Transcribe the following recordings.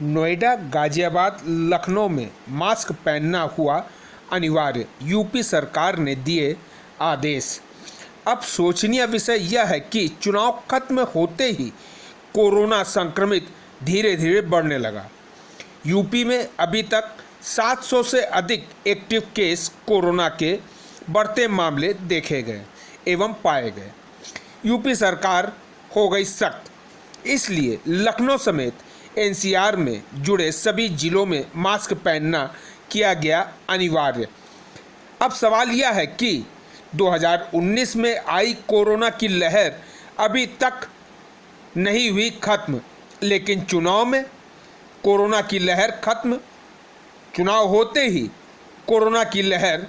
नोएडा, गाजियाबाद, लखनऊ में मास्क पहनना हुआ अनिवार्य, यूपी सरकार ने दिए आदेश। अब सोचनीय विषय यह है कि चुनाव खत्म होते ही कोरोना संक्रमित धीरे धीरे बढ़ने लगा। यूपी में अभी तक 700 से अधिक एक्टिव केस कोरोना के बढ़ते मामले देखे गए एवं पाए गए। यूपी सरकार हो गई सख्त, इसलिए लखनऊ समेत एनसीआर में जुड़े सभी जिलों में मास्क पहनना किया गया अनिवार्य। अब सवाल यह है कि 2019 में आई कोरोना की लहर अभी तक नहीं हुई खत्म, लेकिन चुनाव में कोरोना की लहर खत्म, चुनाव होते ही कोरोना की लहर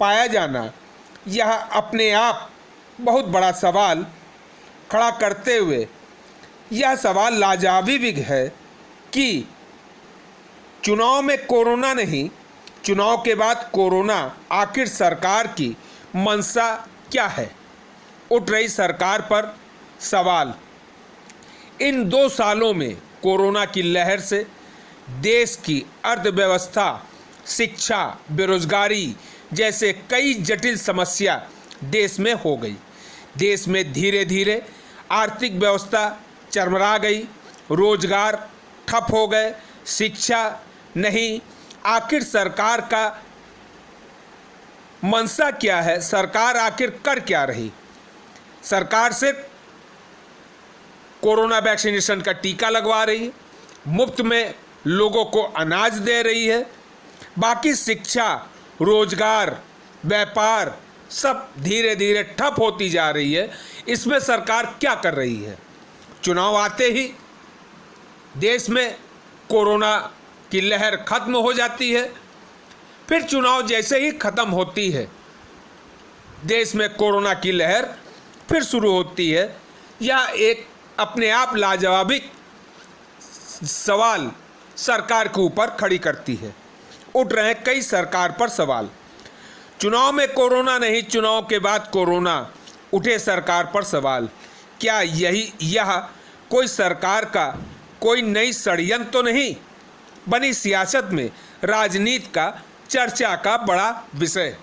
पाया जाना, यह अपने आप बहुत बड़ा सवाल खड़ा करते हुए यह सवाल लाजवाब है कि चुनाव में कोरोना नहीं, चुनाव के बाद कोरोना, आखिर सरकार की मंशा क्या है? उठ रही सरकार पर सवाल। इन 2 सालों में कोरोना की लहर से देश की अर्थव्यवस्था, शिक्षा, बेरोजगारी जैसे कई जटिल समस्या देश में हो गई। देश में धीरे धीरे आर्थिक व्यवस्था चरमरा गई, रोजगार ठप हो गए, शिक्षा नहीं। आखिर सरकार का मंशा क्या है? सरकार आखिर कर क्या रही? सरकार सिर्फ कोरोना वैक्सीनेशन का टीका लगवा रही है, मुफ्त में लोगों को अनाज दे रही है, बाकी शिक्षा, रोजगार, व्यापार सब धीरे धीरे ठप होती जा रही है। इसमें सरकार क्या कर रही है? चुनाव आते ही देश में कोरोना की लहर खत्म हो जाती है, फिर चुनाव जैसे ही खत्म होती है देश में कोरोना की लहर फिर शुरू होती है। यह एक अपने आप लाजवाब सवाल सरकार के ऊपर खड़ी करती है। उठ रहे हैं कई सरकार पर सवाल। चुनाव में कोरोना नहीं, चुनाव के बाद कोरोना, उठे सरकार पर सवाल। क्या यह कोई सरकार का कोई नई षड्यंत्र तो नहीं? बनी सियासत में राजनीति का चर्चा का बड़ा विषय।